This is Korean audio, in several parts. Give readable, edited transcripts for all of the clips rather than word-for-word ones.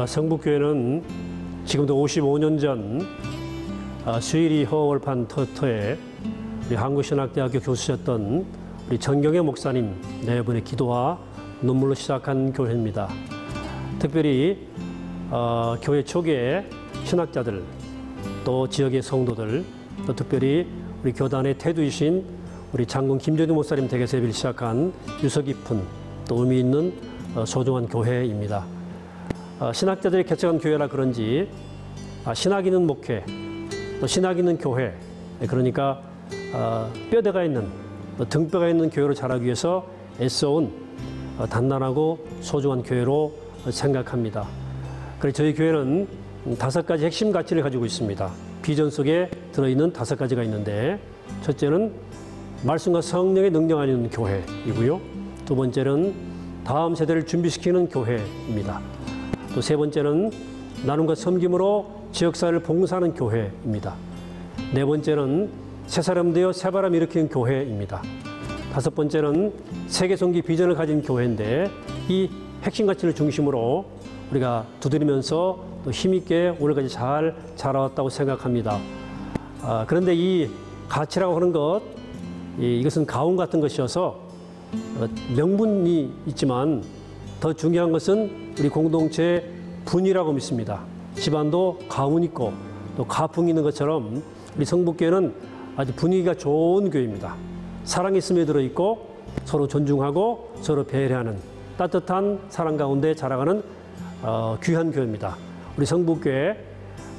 성북교회는 지금도 55년 전 수일이 허월판 터에 우리 한국신학대학교 교수셨던 우리 정경혜 목사님 네 분의 기도와 눈물로 시작한 교회입니다. 특별히 교회 초기에 신학자들 또 지역의 성도들 또 특별히 우리 교단의 태두이신 우리 장군 김정희 목사님 댁에서 예배를 시작한 유서 깊은 또 의미 있는 소중한 교회입니다. 신학자들이 개척한 교회라 그런지 신학 있는 목회 또 신학 있는 교회 그러니까 뼈대가 있는 등뼈가 있는 교회로 자라기 위해서 애써온 단단하고 소중한 교회로 생각합니다. 그래서 저희 교회는 5가지 핵심 가치를 가지고 있습니다. 비전 속에 들어있는 5가지가 있는데 첫째는 말씀과 성령의 능력 안에 있는 교회이고요. 두 번째는 다음 세대를 준비시키는 교회입니다. 또 세 번째는 나눔과 섬김으로 지역사회를 봉사하는 교회입니다. 네 번째는 새 사람 되어 새 바람 일으키는 교회입니다. 다섯 번째는 세계 선기 비전을 가진 교회인데 이 핵심 가치를 중심으로 우리가 두드리면서 또 힘있게 오늘까지 잘 자라왔다고 생각합니다. 그런데 이 가치라고 하는 것 이것은 가운 같은 것이어서 명분이 있지만 더 중요한 것은 우리 공동체의 분이라고 믿습니다. 집안도 가운 있고 또 가풍이 있는 것처럼 우리 성북교회는 아주 분위기가 좋은 교회입니다. 사랑이 스며 들어있고 서로 존중하고 서로 배려하는 따뜻한 사랑 가운데 자라가는 귀한 교회입니다. 우리 성북교회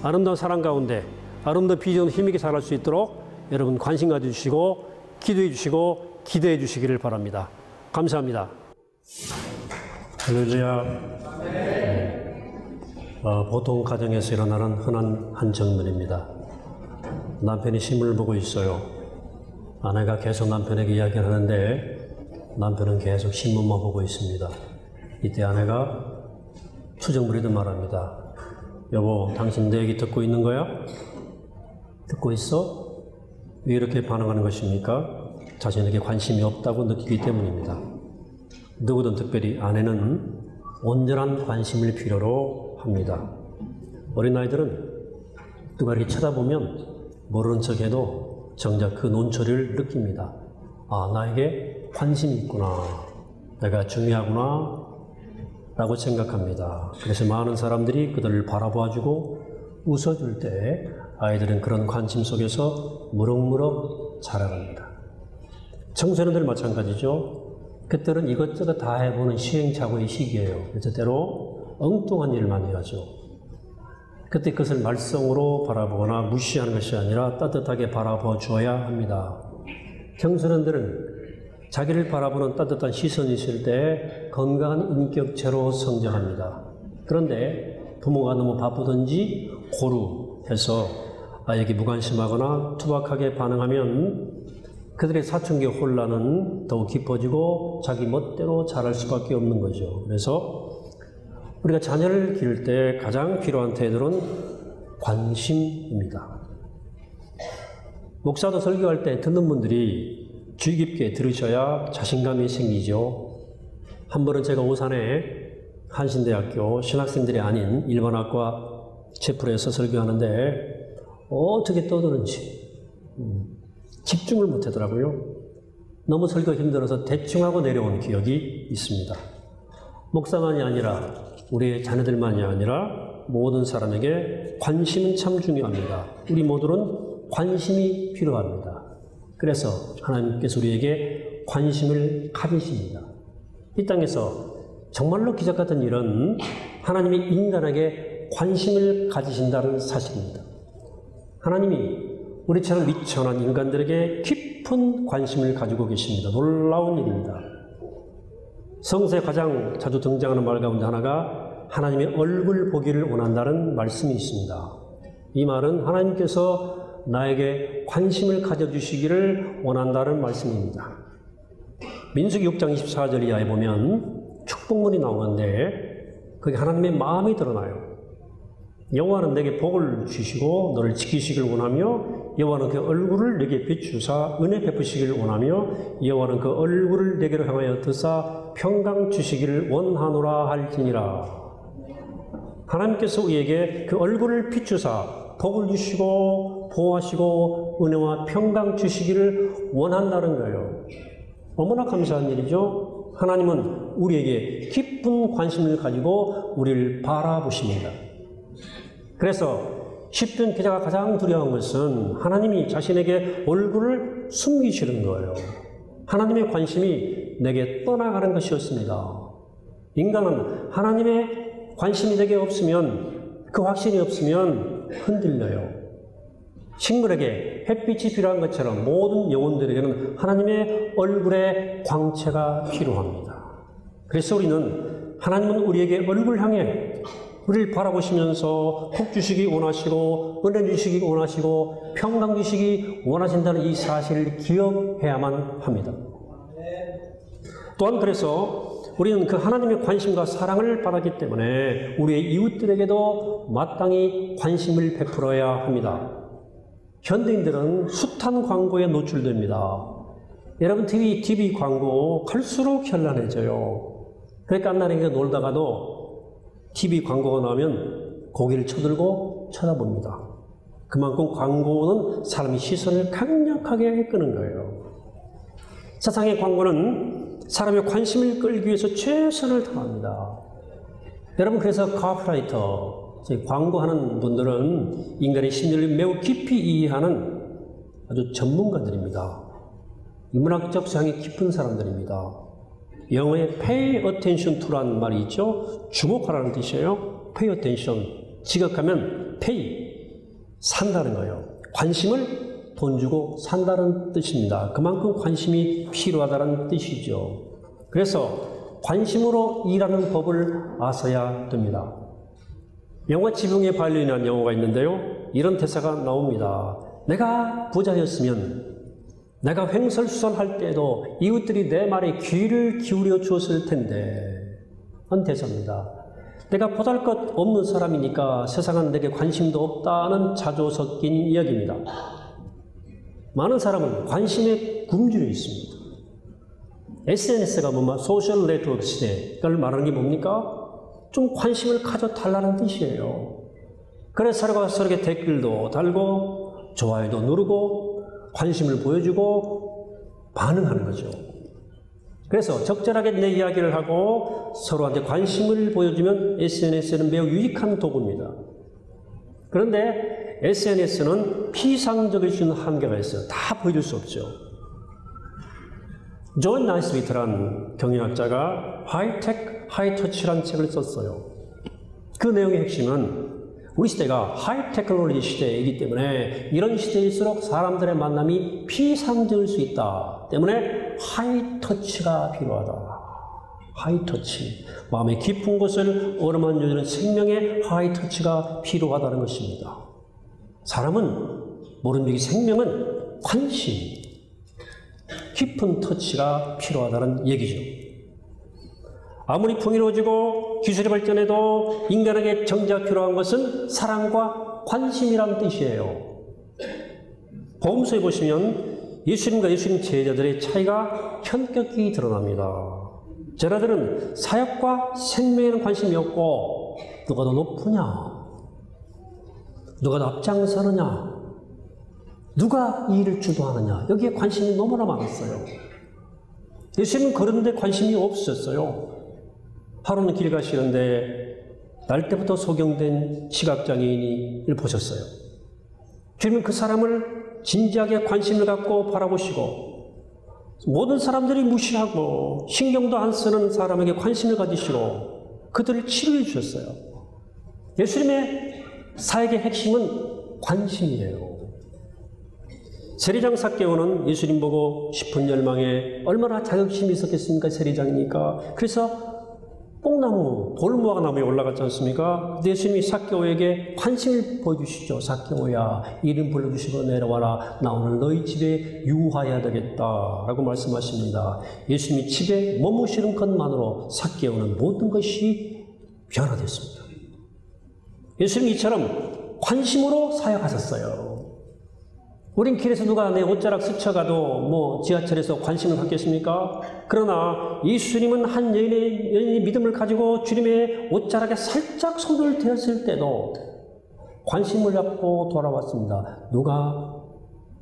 아름다운 사랑 가운데 아름다운 비전으로 힘있게 자랄 수 있도록 여러분 관심 가져주시고 기도해 주시고 기대해 주시기를 바랍니다. 감사합니다. 할렐루야. 보통 가정에서 일어나는 흔한 한 장면입니다. 남편이 신문을 보고 있어요. 아내가 계속 남편에게 이야기를 하는데 남편은 계속 신문만 보고 있습니다. 이때 아내가 투정부리듯 말합니다. 여보, 당신 내 얘기 듣고 있는 거야? 듣고 있어? 왜 이렇게 반응하는 것입니까? 자신에게 관심이 없다고 느끼기 때문입니다. 누구든 특별히 아내는 온전한 관심을 필요로 합니다. 어린아이들은 누가 이렇게 쳐다보면 모르는 척해도 정작 그 눈초리를 느낍니다. 아, 나에게 관심이 있구나. 내가 중요하구나. 라고 생각합니다. 그래서 많은 사람들이 그들을 바라봐주고 웃어줄 때 아이들은 그런 관심 속에서 무럭무럭 자라갑니다. 청소년들 마찬가지죠. 그때는 이것저것 다 해보는 시행착오의 시기예요. 그래서 때로 엉뚱한 일을 많이 하죠. 그때 그것을 말썽으로 바라보거나 무시하는 것이 아니라 따뜻하게 바라봐 주어야 합니다. 청소년들은 자기를 바라보는 따뜻한 시선이 있을 때 건강한 인격체로 성장합니다. 그런데 부모가 너무 바쁘든지 고루해서 아이에게 무관심하거나 투박하게 반응하면 그들의 사춘기 혼란은 더욱 깊어지고 자기 멋대로 자랄 수밖에 없는 거죠. 그래서 우리가 자녀를 기를 때 가장 필요한 태도는 관심입니다. 목사도 설교할 때 듣는 분들이 주의 깊게 들으셔야 자신감이 생기죠. 한 번은 제가 오산에 한신대학교 신학생들이 아닌 일반학과 채플에서 설교하는데 어떻게 떠드는지 집중을 못하더라고요. 너무 설교 힘들어서 대충 하고 내려온 기억이 있습니다. 목사만이 아니라 우리의 자녀들만이 아니라 모든 사람에게 관심은 참 중요합니다. 우리 모두는 관심이 필요합니다. 그래서 하나님께서 우리에게 관심을 가지십니다. 이 땅에서 정말로 기적 같은 일은 하나님이 인간에게 관심을 가지신다는 사실입니다. 하나님이 우리처럼 미천한 인간들에게 깊은 관심을 가지고 계십니다. 놀라운 일입니다. 성서에 가장 자주 등장하는 말 가운데 하나가 하나님의 얼굴 보기를 원한다는 말씀이 있습니다. 이 말은 하나님께서 나에게 관심을 가져주시기를 원한다는 말씀입니다. 민수기 6장 24절 이하에 보면 축복문이 나오는데 거기 하나님의 마음이 드러나요. 여호와는 내게 복을 주시고 너를 지키시길 원하며 여호와는 그 얼굴을 내게 비추사 은혜 베푸시기를 원하며 여호와는 그 얼굴을 내게로 향하여 드사 평강 주시기를 원하노라 할지니라. 하나님께서 우리에게 그 얼굴을 비추사 복을 주시고 보호하시고 은혜와 평강 주시기를 원한다는 거예요. 얼마나 감사한 일이죠? 하나님은 우리에게 깊은 관심을 가지고 우리를 바라보십니다. 그래서 시편 기자가 가장 두려운 것은 하나님이 자신에게 얼굴을 숨기시는 거예요. 하나님의 관심이 내게 떠나가는 것이었습니다. 인간은 하나님의 관심이 내게 없으면, 그 확신이 없으면 흔들려요. 식물에게 햇빛이 필요한 것처럼 모든 영혼들에게는 하나님의 얼굴의 광채가 필요합니다. 그래서 우리는 하나님은 우리에게 얼굴 향해 우리를 바라보시면서 복 주시기 원하시고 은혜 주시기 원하시고 평강 주시기 원하신다는 이 사실을 기억해야만 합니다. 또한 그래서 우리는 그 하나님의 관심과 사랑을 받았기 때문에 우리의 이웃들에게도 마땅히 관심을 베풀어야 합니다. 현대인들은 숱한 광고에 노출됩니다. 여러분 TV 광고 갈수록 현란해져요. 그러니까 한날에 놀다가도 TV 광고가 나오면 고개를 쳐들고 쳐다봅니다. 그만큼 광고는 사람의 시선을 강력하게 끄는 거예요. 세상의 광고는 사람의 관심을 끌기 위해서 최선을 다합니다. 여러분, 그래서 카피라이터, 광고하는 분들은 인간의 심리를 매우 깊이 이해하는 아주 전문가들입니다. 인문학적 사양이 깊은 사람들입니다. 영어에 pay attention to라는 말이 있죠. 주목하라는 뜻이에요. pay attention. 지각하면 pay, 산다는 거예요. 관심을 돈 주고 산다는 뜻입니다. 그만큼 관심이 필요하다는 뜻이죠. 그래서 관심으로 일하는 법을 아셔야 됩니다. 영화 지붕의 바이올린이라는 영화가 있는데요. 이런 대사가 나옵니다. 내가 부자였으면 내가 횡설수설할 때에도 이웃들이 내 말에 귀를 기울여 주었을 텐데 하는 대사입니다. 내가 보잘것없는 사람이니까 세상은 내게 관심도 없다는 자조 섞인 이야기입니다. 많은 사람은 관심에 굶주려 있습니다. SNS가 소셜 네트워크 시대를 말하는 게 뭡니까? 좀 관심을 가져달라는 뜻이에요. 그래서 서로가 서로에게 댓글도 달고 좋아요도 누르고 관심을 보여주고 반응하는 거죠. 그래서 적절하게 내 이야기를 하고 서로한테 관심을 보여주면 SNS는 매우 유익한 도구입니다. 그런데 SNS는 피상적일 수 있는 한계가 있어요. 다 보여줄 수 없죠. 존 나이스미트라는 경영학자가 하이테크, 하이터치라는 책을 썼어요. 그 내용의 핵심은 우리 시대가 하이테크놀로지 시대이기 때문에 이런 시대일수록 사람들의 만남이 피상적일 수 있다. 때문에 하이터치가 필요하다. 하이터치. 마음의 깊은 곳을 어루만져주는 생명의 하이터치가 필요하다는 것입니다. 사람은, 모든 생명은 관심, 깊은 터치가 필요하다는 얘기죠. 아무리 풍요로워지고 기술이 발전해도 인간에게 정작 필요한 것은 사랑과 관심이라는 뜻이에요. 복음서에 보시면 예수님과 예수님 제자들의 차이가 현격히 드러납니다. 제자들은 사역과 생명에는 관심이 없고 누가 더 높으냐, 누가 더 앞장서느냐, 누가 이 일을 주도하느냐, 여기에 관심이 너무나 많았어요. 예수님은 그런 데 관심이 없었어요. 하루는 길 가시는데 날 때부터 소경된 시각장애인을 보셨어요. 주님은 그 사람을 진지하게 관심을 갖고 바라보시고 모든 사람들이 무시하고 신경도 안 쓰는 사람에게 관심을 가지시고 그들을 치료해 주셨어요. 예수님의 사역의 핵심은 관심이에요. 세리장 삭개오는 예수님 보고 싶은 열망에 얼마나 자격심이 있었겠습니까? 세리장이니까. 그래서 뽕나무, 돌무화과 나무에 올라갔지 않습니까? 근데 예수님이 삭개오에게 관심을 보여주시죠. 삭개오야, 이름 불러주시고 내려와라. 나 오늘 너희 집에 유하여야 되겠다. 라고 말씀하십니다. 예수님이 집에 머무시는 것만으로 삭개오는 모든 것이 변화됐습니다. 예수님이 이처럼 관심으로 사역하셨어요. 우린 길에서 누가 내 옷자락 스쳐가도 뭐 지하철에서 관심을 갖겠습니까? 그러나 예수님은 한 여인의 믿음을 가지고 주님의 옷자락에 살짝 손을 대었을 때도 관심을 갖고 돌아왔습니다. 누가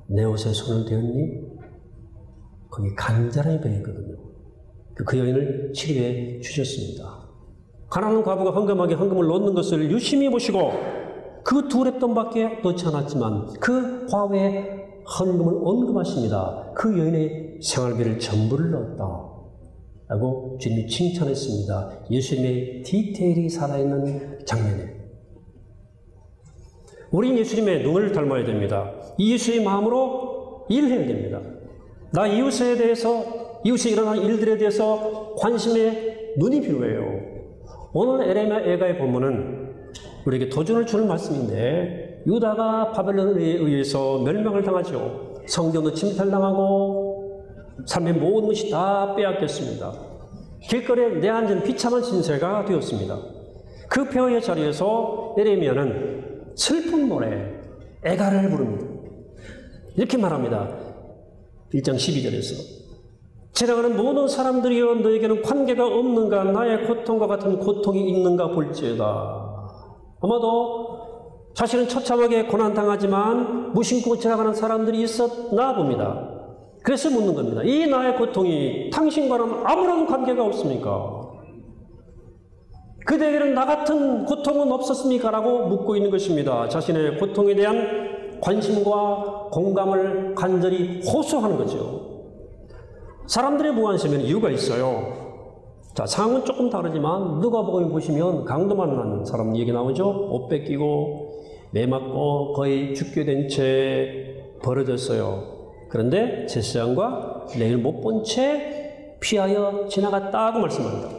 내 옷에 손을 대었니? 거기 간절함이 배했거든요. 그 여인을 치료해 주셨습니다. 가난한 과부가 헌금하게 헌금을 넣는 것을 유심히 보시고 그 2렙돈밖에 넣지 않았지만 그 과부의 헌금을 언급하십니다. 그 여인의 생활비를 전부를 넣었다 라고 주님이 칭찬했습니다. 예수님의 디테일이 살아있는 장면에 우린 예수님의 눈을 닮아야 됩니다. 이 예수의 마음으로 일해야 됩니다. 나 이웃에 대해서, 이웃에 일어난 일들에 대해서 관심의 눈이 필요해요. 오늘 에레미야 애가의 본문은 우리에게 도전을 주는 말씀인데 유다가 바벨론에 의해서 멸망을 당하죠. 성전도 침탈당하고 삶의 모든 것이 다 빼앗겼습니다. 길거리에 내앉은 비참한 신세가 되었습니다. 그 폐허의 자리에서 에레미야는 슬픈 노래 애가를 부릅니다. 이렇게 말합니다. 1장 12절에서 지나가는 모든 사람들이여 너에게는 관계가 없는가? 나의 고통과 같은 고통이 있는가 볼지어다. 아마도 자신은 처참하게 고난당하지만 무심코 지나가는 사람들이 있었나 봅니다. 그래서 묻는 겁니다. 이 나의 고통이 당신과는 아무런 관계가 없습니까? 그대에게는 나 같은 고통은 없었습니까? 라고 묻고 있는 것입니다. 자신의 고통에 대한 관심과 공감을 간절히 호소하는 거죠. 사람들의 무관심에는 이유가 있어요. 자, 상황은 조금 다르지만 누가복음 보시면 강도 만난 사람 얘기 나오죠. 옷 뺏기고 매 맞고 거의 죽게 된 채 버려졌어요. 그런데 제사장과 내일 못 본 채 피하여 지나갔다고 말씀합니다.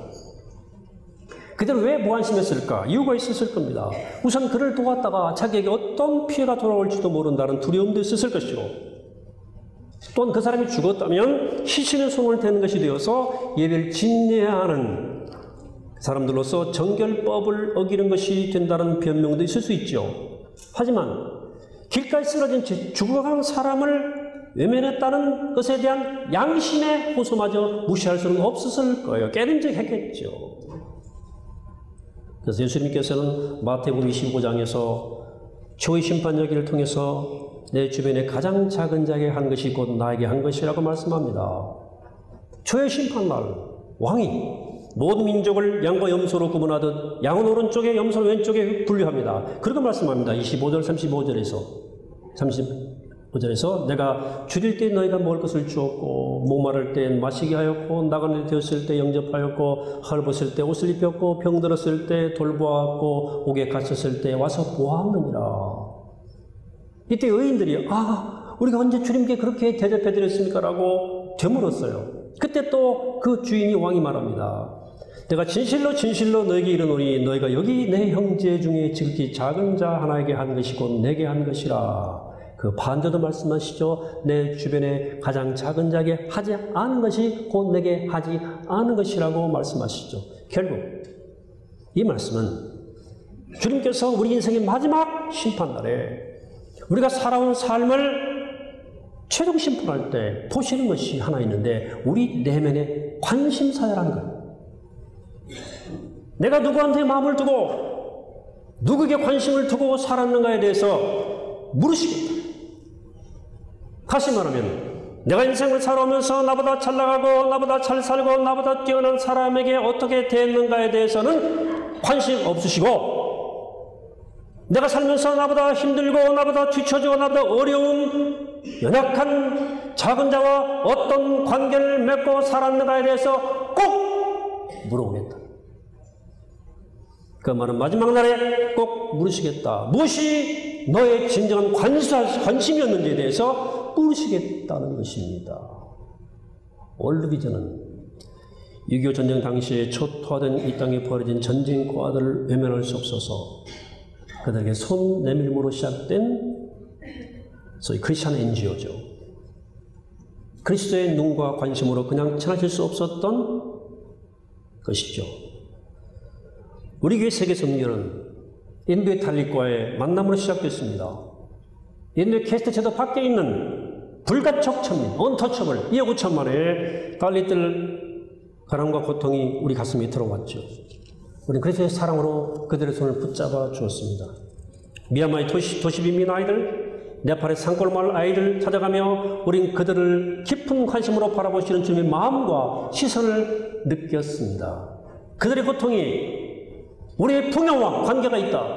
그들은 왜 무관심했을까? 이유가 있었을 겁니다. 우선 그를 도왔다가 자기에게 어떤 피해가 돌아올지도 모른다는 두려움도 있었을 것이고 또한 그 사람이 죽었다면 시신의 손을 대는 것이 되어서 예배를 짓내야 하는 사람들로서 정결법을 어기는 것이 된다는 변명도 있을 수 있죠. 하지만 길가에 쓰러진 죽어가는 사람을 외면했다는 것에 대한 양심의 호소마저 무시할 수는 없었을 거예요. 깨름직했겠죠. 그래서 예수님께서는 마태복음 25장에서 초의 심판여기를 통해서 내 주변에 가장 작은 자에게 한 것이 곧 나에게 한 것이라고 말씀합니다. 초의 심판날 왕이 모든 민족을 양과 염소로 구분하듯 양은 오른쪽에 염소는 왼쪽에 분류합니다. 그렇게 말씀합니다. 25절 35절에서 내가 줄일 때 너희가 먹을 것을 주었고 목마를 때 마시게 하였고 나그네 되었을 때 영접하였고 헐벗을 때 옷을 입혔고 병들었을 때 돌보았고 옥에 갇혔을 때 와서 보았느니라. 이때 의인들이 우리가 언제 주님께 그렇게 대접해드렸습니까? 라고 되물었어요. 그때 또 그 주인이 왕이 말합니다. 내가 진실로 진실로 너에게 이르노니 너희가 여기 내 형제 중에 지극히 작은 자 하나에게 한 것이 곧 내게 한 것이라. 그 반대도 말씀하시죠. 내 주변에 가장 작은 자에게 하지 않은 것이 곧 내게 하지 않은 것이라고 말씀하시죠. 결국 이 말씀은 주님께서 우리 인생의 마지막 심판날에 우리가 살아온 삶을 최종 심판할 때 보시는 것이 하나 있는데 우리 내면의 관심사라는 거예요. 내가 누구한테 마음을 두고 누구에게 관심을 두고 살았는가에 대해서 물으시겠다. 다시 말하면 내가 인생을 살아오면서 나보다 잘 나가고 나보다 잘 살고 나보다 뛰어난 사람에게 어떻게 대했는가에 대해서는 관심 없으시고 내가 살면서 나보다 힘들고 나보다 뒤처지고 나보다 어려운 연약한 작은 자와 어떤 관계를 맺고 살았는가에 대해서 꼭 물어보겠다. 그 말은 마지막 날에 꼭 물으시겠다. 무엇이 너의 진정한 관심이었는지에 대해서 물으시겠다는 것입니다. 월드비전은 6.25 전쟁 당시에 초토화된 이 땅에 벌어진 전쟁과들을 외면할 수 없어서 그들에게 손 내밀므로 시작된 소위 크리스찬 NGO죠. 그리스도의 눈과 관심으로 그냥 지나칠 수 없었던 것이죠. 우리 교회 세계 선교는 인도의 탈릭과의 만남으로 시작됐습니다. 인도의 캐스트 제도 밖에 있는 불가촉 천민, 언터처블 2억 5천만의 달리들 가난과 고통이 우리 가슴에 들어왔죠. 우리는 그래서 사랑으로 그들의 손을 붙잡아 주었습니다. 미얀마의 도시빈민 아이들, 네팔의 산골마을 아이들 찾아가며 우린 그들을 깊은 관심으로 바라보시는 주님의 마음과 시선을 느꼈습니다. 그들의 고통이 우리의 풍요와 관계가 있다.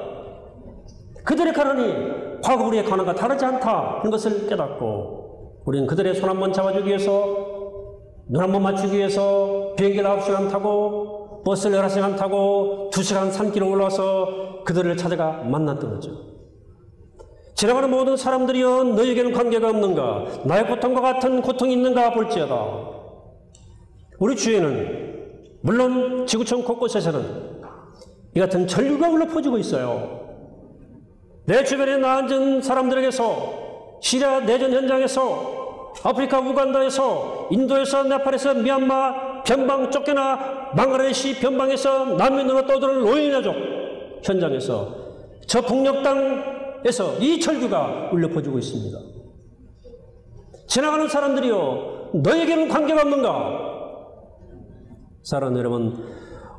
그들의 가난이 과거 우리의 가난과 다르지 않다. 이런 것을 깨닫고 우리는 그들의 손 한번 잡아주기 위해서, 눈 한번 맞추기 위해서 비행기를 9시간 타고 버스를 11시간 타고 2시간 산길을 올라와서 그들을 찾아가 만났던 거죠. 지나가는 모든 사람들이여 너희에게는 관계가 없는가? 나의 고통과 같은 고통이 있는가 볼지어다. 우리 주위에는 물론 지구촌 곳곳에서는 이 같은 전류가 흘러 퍼지고 있어요. 내 주변에 나 앉은 사람들에게서 시리아 내전 현장에서 아프리카 우간다에서 인도에서 네팔에서 미얀마 변방 쫓겨나 방글라데시 변방에서 난민으로 떠드는 로힝야족 현장에서 저 북녘 땅에서 이 철규가 울려 퍼지고 있습니다. 지나가는 사람들이요 너에게는 관계가 없는가? 사랑하는 여러분,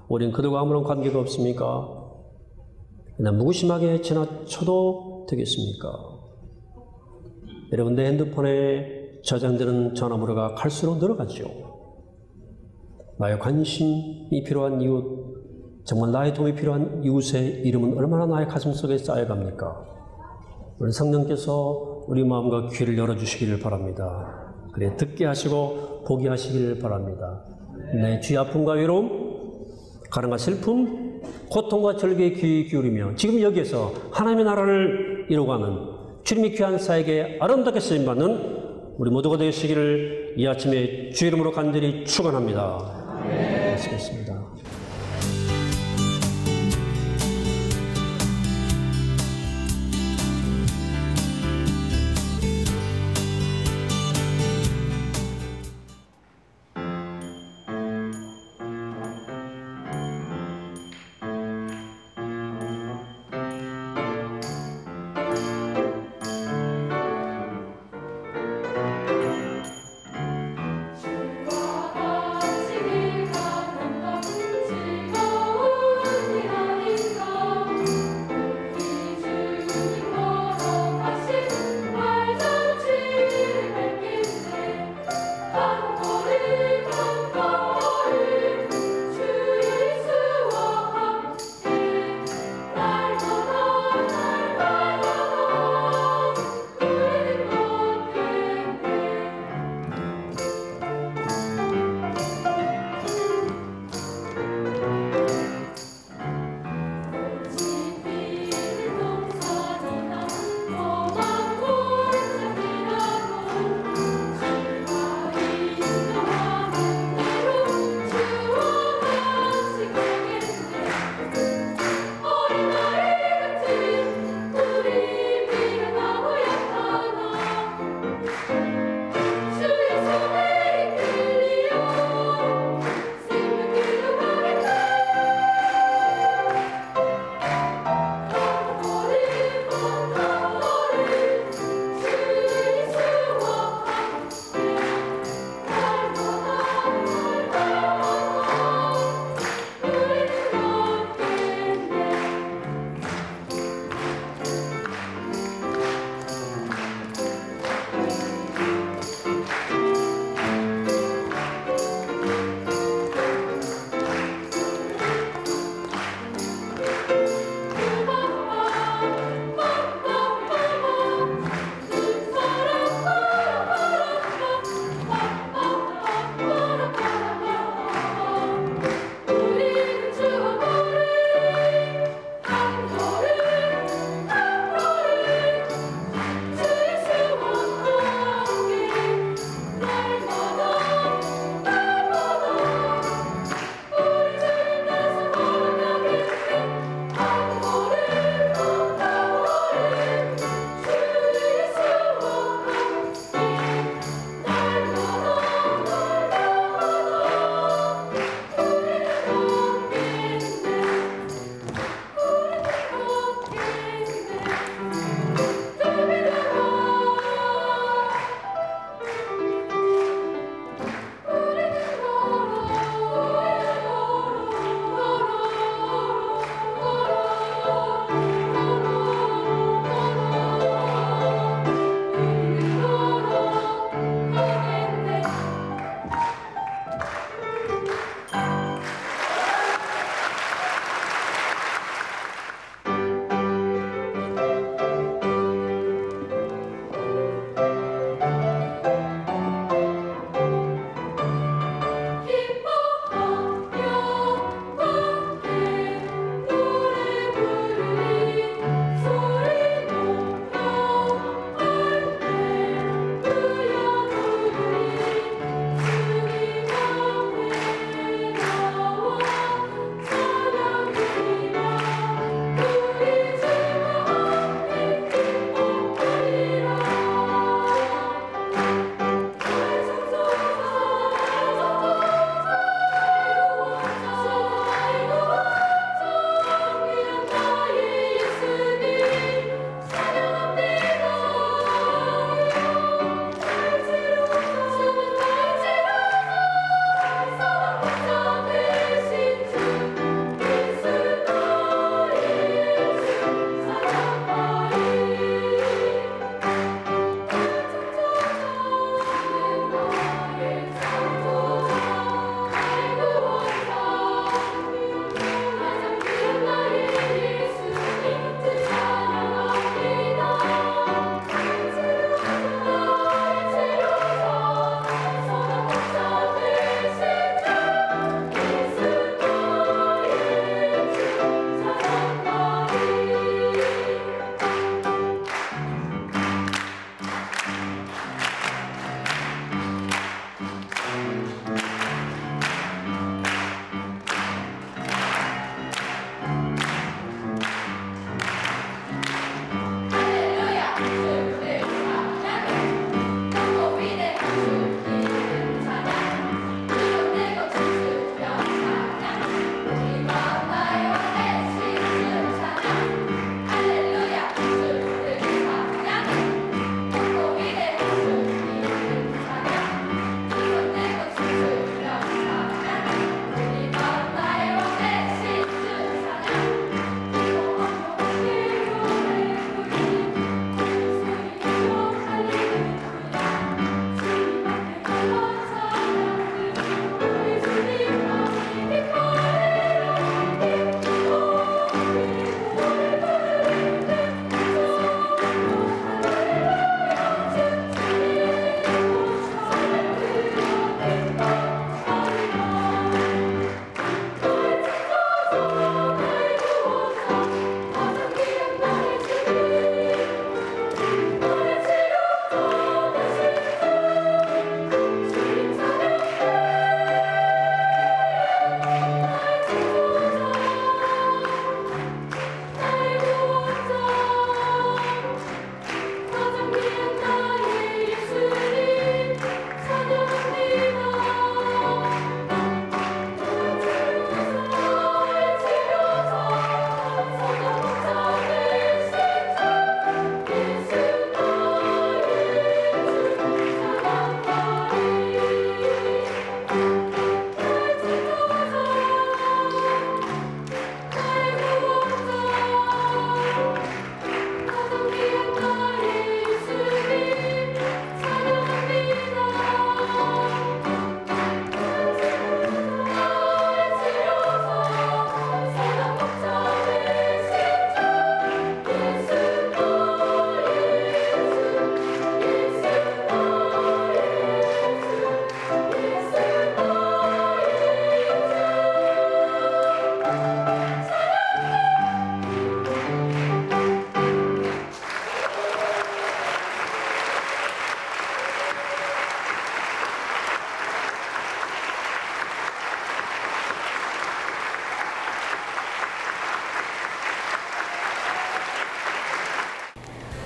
우린 그들과 아무런 관계가 없습니까? 그냥 무구심하게 지나쳐도 되겠습니까? 여러분, 내 핸드폰에 저장되는 전화번호가 갈수록 늘어가죠. 나의 관심이 필요한 이웃, 정말 나의 도움이 필요한 이웃의 이름은 얼마나 나의 가슴속에 쌓여갑니까? 우리 성령께서 우리 마음과 귀를 열어주시기를 바랍니다. 그래, 듣게 하시고 보게 하시기를 바랍니다. 내 쥐 아픔과 외로움, 가난과 슬픔, 고통과 절개에 귀 기울이며 지금 여기에서 하나님의 나라를 이루어가는 주님의 귀한 사에게 아름답게 쓰임받는 우리 모두가 되시기를 이 아침에 주의 이름으로 간절히 축원합니다. 네. 하시겠습니다. 주와 같이 길 가는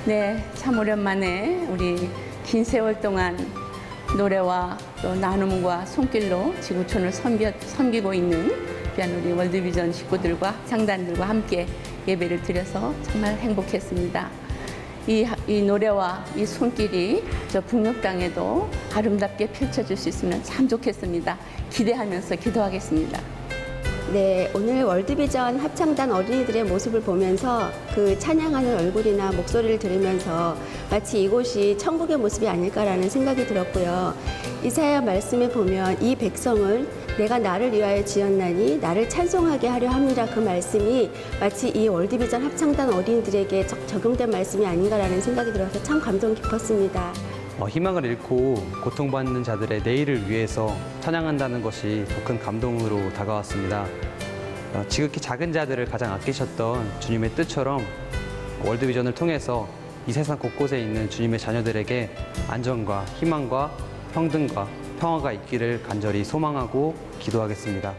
네, 참 오랜만에 우리 긴 세월 동안 노래와 또 나눔과 손길로 지구촌을 섬기고 있는 귀한 우리 월드비전 식구들과 창단들과 함께 예배를 드려서 정말 행복했습니다. 이 노래와 이 손길이 저 북녘 땅에도 아름답게 펼쳐질 수 있으면 참 좋겠습니다. 기대하면서 기도하겠습니다. 네, 오늘 월드비전 합창단 어린이들의 모습을 보면서 그 찬양하는 얼굴이나 목소리를 들으면서 마치 이곳이 천국의 모습이 아닐까라는 생각이 들었고요. 이사야 말씀에 보면 이 백성을 내가 나를 위하여 지었나니 나를 찬송하게 하려 합니다. 그 말씀이 마치 이 월드비전 합창단 어린이들에게 적용된 말씀이 아닌가라는 생각이 들어서 참 감동 깊었습니다. 희망을 잃고 고통받는 자들의 내일을 위해서 찬양한다는 것이 더 큰 감동으로 다가왔습니다. 지극히 작은 자들을 가장 아끼셨던 주님의 뜻처럼 월드비전을 통해서 이 세상 곳곳에 있는 주님의 자녀들에게 안전과 희망과 평등과 평화가 있기를 간절히 소망하고 기도하겠습니다.